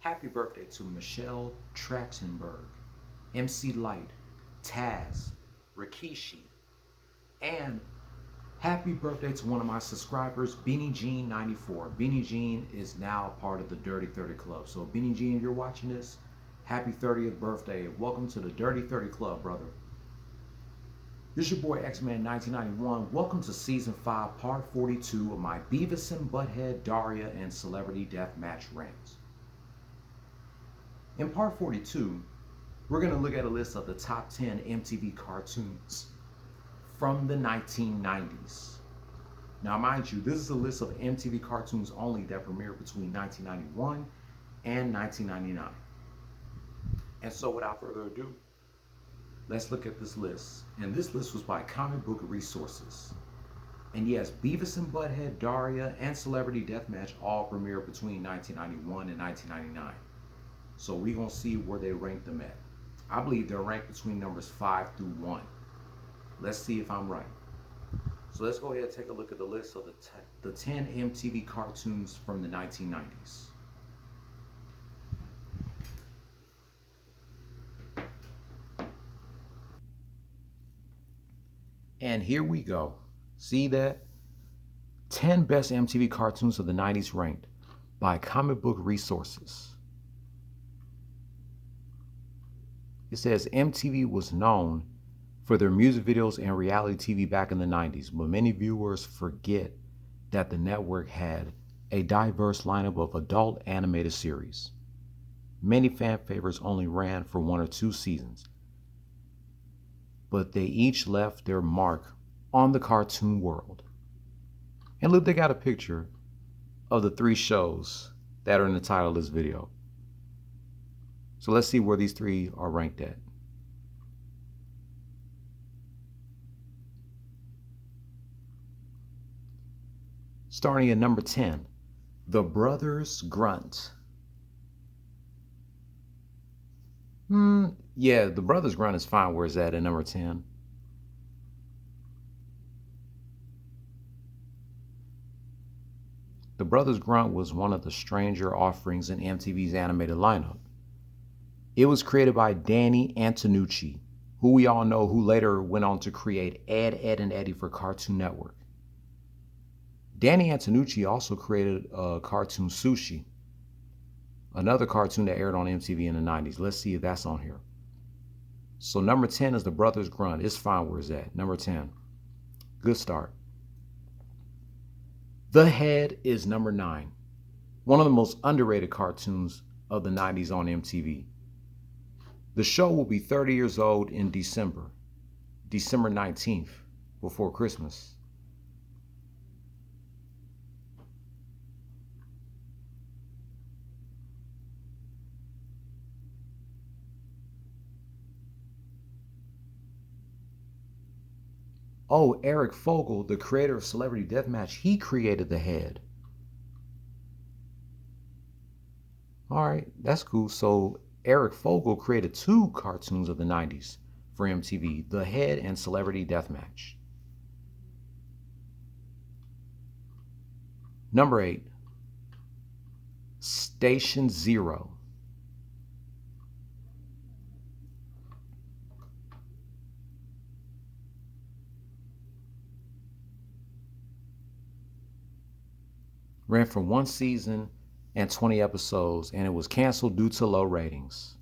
Happy birthday to Michelle Trachtenberg, MC Light, Taz, Rikishi, and happy birthday to one of my subscribers, Beanie Jean 94. Beanie Jean is now part of the Dirty 30 Club. So Beanie Jean, if you're watching this, happy 30th birthday. Welcome to the Dirty 30 Club, brother. This is your boy X-Man 1991. Welcome to Season 5, Part 42 of my Beavis and Butt-head, Daria and Celebrity Deathmatch rants. In Part 42, we're going to look at a list of the top 10 MTV cartoons from the 1990s. Now, mind you, this is a list of MTV cartoons only that premiered between 1991 and 1999. And so without further ado, let's look at this list. And this list was by Comic Book Resources. And yes, Beavis and Butt-head, Daria, and Celebrity Deathmatch all premiered between 1991 and 1999. So we're going to see where they rank them at. I believe they're ranked between numbers 5 through 1. Let's see if I'm right. So let's go ahead and take a look at the list of the 10 MTV cartoons from the 1990s. And here we go. See that? 10 best MTV cartoons of the 90s ranked by Comic Book Resources. It says MTV was known for their music videos and reality TV back in the 90s, but many viewers forget that the network had a diverse lineup of adult animated series. Many fan favorites only ran for 1 or 2 seasons, but they each left their mark on the cartoon world. And look, they got a picture of the 3 shows that are in the title of this video. So let's see where these 3 are ranked at. Starting at number 10, The Brothers Grunt. Yeah, The Brothers Grunt is fine. Where's that at number 10? The Brothers Grunt was one of the stranger offerings in MTV's animated lineup. It was created by Danny Antonucci, who we all know, who later went on to create Ed, Edd and Eddy for Cartoon Network. Danny Antonucci also created Cartoon Sushi, another cartoon that aired on MTV in the 90s. Let's see if that's on here. So number 10 is The Brothers Grunt. It's fine where it's at. Number 10. Good start. The Head is number 9. One of the most underrated cartoons of the 90s on MTV. The show will be 30 years old in December 19th, before Christmas. Oh, Eric Fogel, the creator of Celebrity Deathmatch, he created The Head. All right, that's cool. So Eric Fogel created 2 cartoons of the 90s for MTV, The Head and Celebrity Deathmatch. Number 8, Station Zero. Ran for 1 season and 20 episodes, and it was canceled due to low ratings.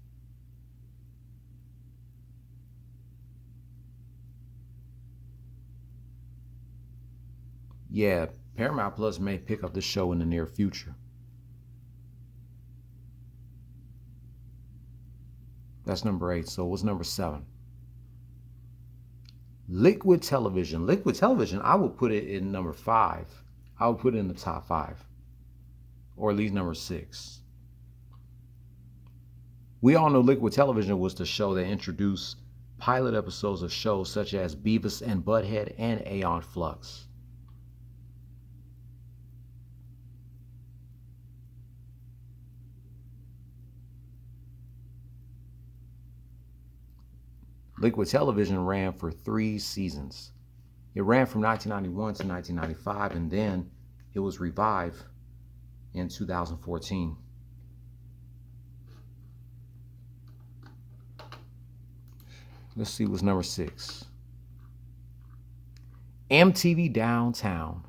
Yeah, Paramount Plus may pick up the show in the near future. That's number 8. So what's number 7? Liquid Television. Liquid Television, I would put it in number 5. I would put it in the top 5. Or at least number 6. We all know Liquid Television was the show that introduced pilot episodes of shows such as Beavis and Butt-head and Aeon Flux. Liquid Television ran for 3 seasons. It ran from 1991 to 1995, and then it was revived in 2014. Let's see what's number 6. MTV Downtown.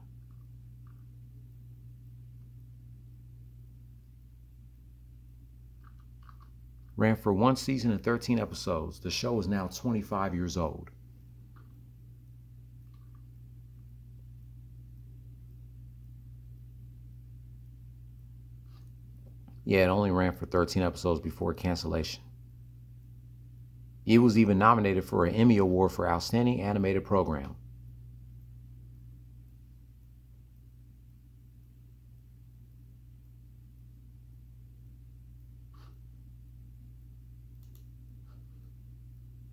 Ran for 1 season and 13 episodes. The show is now 25 years old. Yeah, it only ran for 13 episodes before cancellation. It was even nominated for an Emmy Award for Outstanding Animated Program.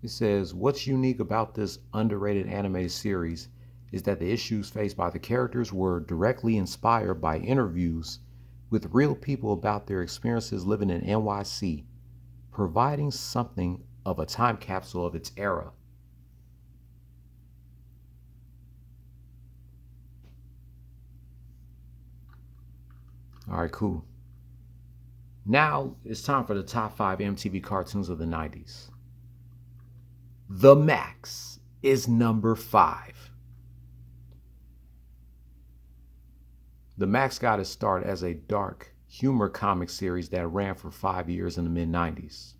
It says, what's unique about this underrated animated series is that the issues faced by the characters were directly inspired by interviews with real people about their experiences living in NYC, providing something of a time capsule of its era. All right, cool. Now it's time for the top 5 MTV cartoons of the 90s. The Max is number 5. The Max got its start as a dark humor comic series that ran for 5 years in the mid-90s.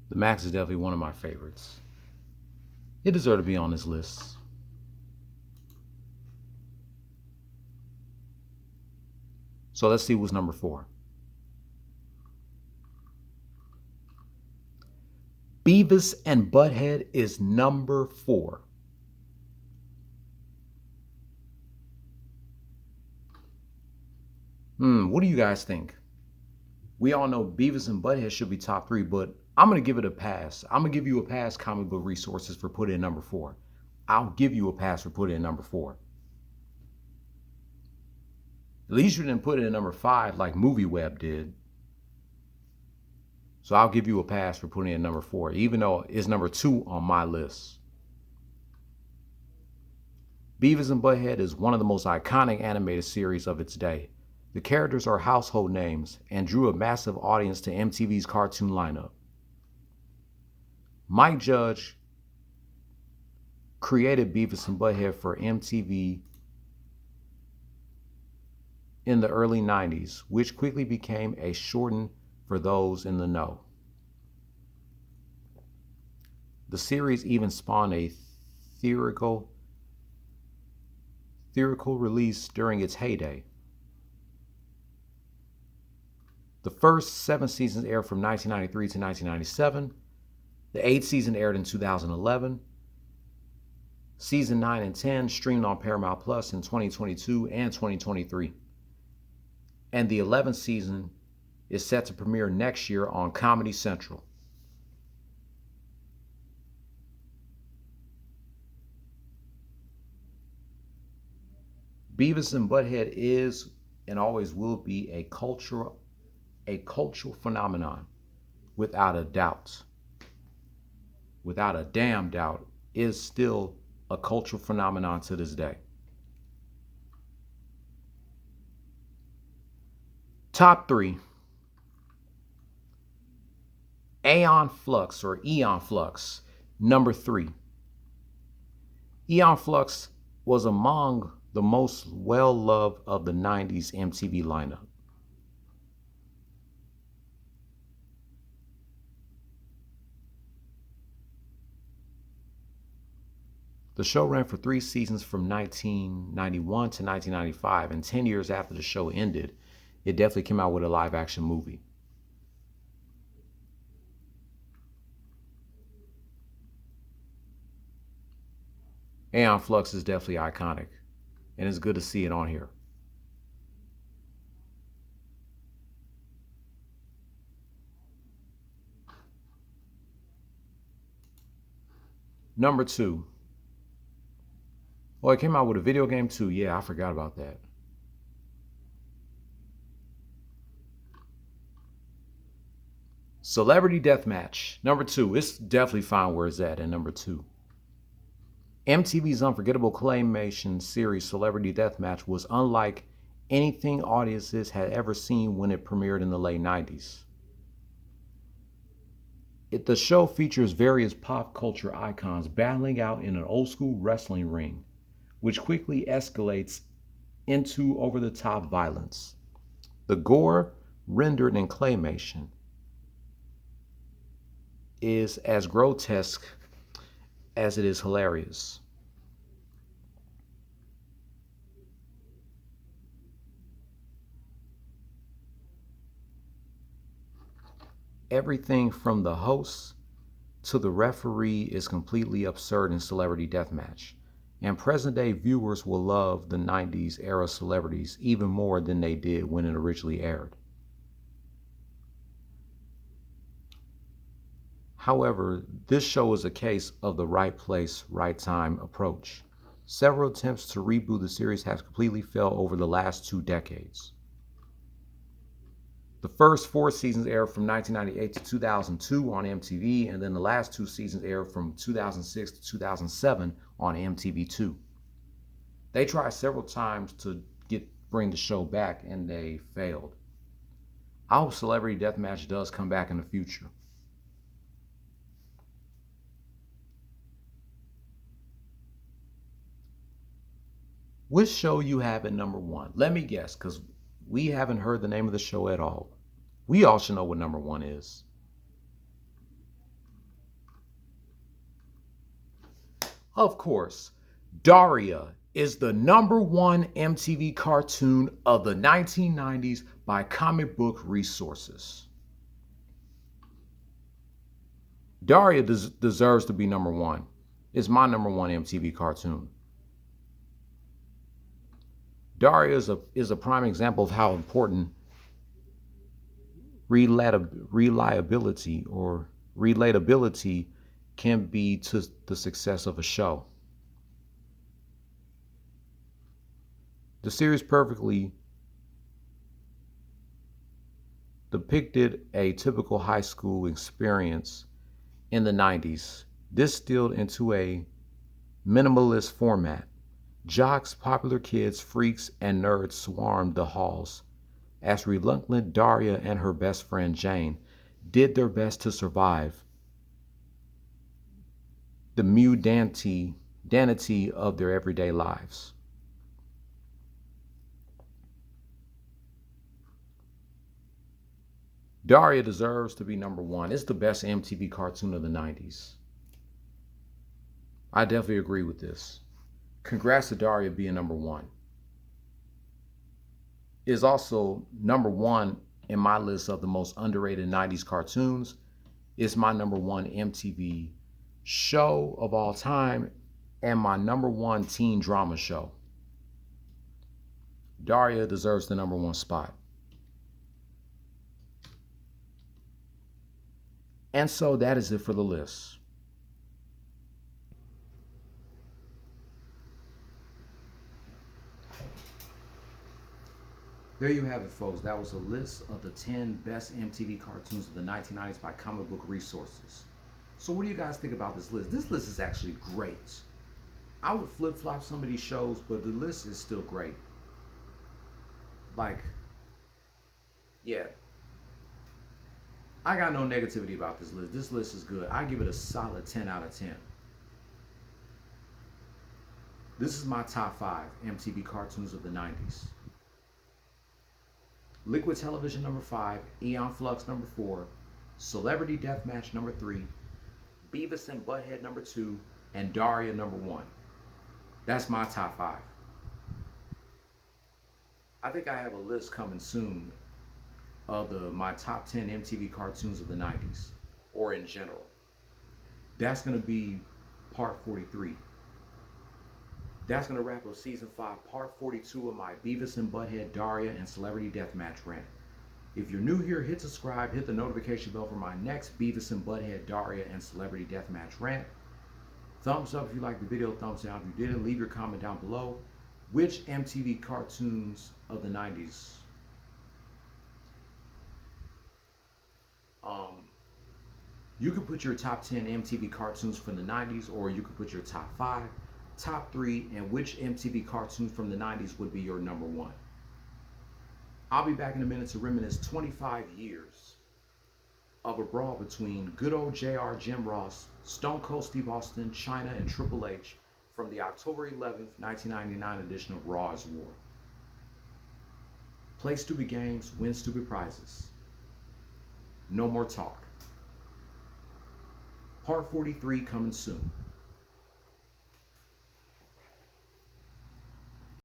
The Max is definitely one of my favorites. It deserved to be on this list. So let's see what's number 4. Beavis and Butt-head is number 4. What do you guys think? We all know Beavis and Butt-head should be top 3, but I'm going to give it a pass. I'm going to give you a pass, Comic Book Resources, for putting in number 4. I'll give you a pass for putting in number 4. At least you didn't put it in number 5 like MovieWeb did. So I'll give you a pass for putting in number 4, even though it's number 2 on my list. Beavis and Butt-head is one of the most iconic animated series of its day. The characters are household names and drew a massive audience to MTV's cartoon lineup. Mike Judge created Beavis and Butt-head for MTV in the early 90s, which quickly became a shorten for those in the know. The series even spawned a theatrical release during its heyday. The first 7 seasons aired from 1993 to 1997. The 8th season aired in 2011. Season 9 and 10 streamed on Paramount Plus in 2022 and 2023. And the 11th season is set to premiere next year on Comedy Central. Beavis and Butt-head is and always will be a cultural phenomenon, without a doubt. Without a damn doubt, is still a cultural phenomenon to this day. Top 3. Aeon Flux, or Eon Flux, number 3. Eon Flux was among the most well-loved of the 90s MTV lineup. The show ran for 3 seasons from 1991 to 1995, and 10 years after the show ended, it definitely came out with a live-action movie. Aeon Flux is definitely iconic, and it's good to see it on here. Number 2. Oh, it came out with a video game too. Yeah, I forgot about that. Celebrity Deathmatch, number 2. It's definitely fine where it's at number 2. MTV's unforgettable claymation series Celebrity Deathmatch was unlike anything audiences had ever seen when it premiered in the late 90s. The show features various pop culture icons battling out in an old school wrestling ring, which quickly escalates into over-the-top violence. The gore, rendered in claymation, is as grotesque as it is hilarious. Everything from the host to the referee is completely absurd in Celebrity Deathmatch, and present-day viewers will love the 90s era celebrities even more than they did when it originally aired. However, this show is a case of the right place, right time approach. Several attempts to reboot the series have completely failed over the last 2 decades. The first 4 seasons aired from 1998 to 2002 on MTV, and then the last 2 seasons aired from 2006 to 2007 on MTV2. They tried several times to bring the show back, and they failed. I hope Celebrity Deathmatch does come back in the future. Which show you have at number 1? Let me guess, because we haven't heard the name of the show at all. We all should know what number 1 is. Of course, Daria is the number 1 MTV cartoon of the 1990s by Comic Book Resources. Daria deserves to be number 1. It's my number 1 MTV cartoon. Daria is a prime example of how important relatability can be to the success of a show. The series perfectly depicted a typical high school experience in the 90s, distilled into a minimalist format. Jocks, popular kids, freaks, and nerds swarmed the halls as reluctant Daria and her best friend Jane did their best to survive the mundanity of their everyday lives. Daria deserves to be number 1. It's the best MTV cartoon of the 90s. I definitely agree with this. Congrats to Daria being number 1. It is also number 1 in my list of the most underrated 90s cartoons. It's my number 1 MTV show of all time and my number 1 teen drama show. Daria deserves the number 1 spot. And so that is it for the list. There you have it, folks. That was a list of the 10 best MTV cartoons of the 1990s by Comic Book Resources. So what do you guys think about this list? This list is actually great. I would flip-flop some of these shows, but the list is still great. Like, yeah. I got no negativity about this list. This list is good. I give it a solid 10 out of 10. This is my top 5 MTV cartoons of the 90s. Liquid Television number 5, Eon Flux number 4, Celebrity Deathmatch number 3, Beavis and Butt-head number 2, and Daria number 1. That's my top 5. I think I have a list coming soon of my top 10 MTV cartoons of the 90s, or in general. That's going to be part 43. That's going to wrap up season 5, part 42 of my Beavis and Butt-head, Daria, and Celebrity Deathmatch rant. If you're new here, hit subscribe, hit the notification bell for my next Beavis and Butt-head, Daria, and Celebrity Deathmatch rant. Thumbs up if you liked the video, thumbs down if you didn't. Leave your comment down below. Which MTV cartoons of the 90s You could put your top 10 MTV cartoons from the 90s, or you could put your top 5, top 3, and which MTV cartoons from the 90s would be your number 1. I'll be back in a minute to reminisce 25 years of a brawl between good old JR Jim Ross, Stone Cold Steve Austin, China, and Triple H from the October 11th, 1999 edition of Raw is War. Play stupid games, win stupid prizes. No more talk. Part 43 coming soon.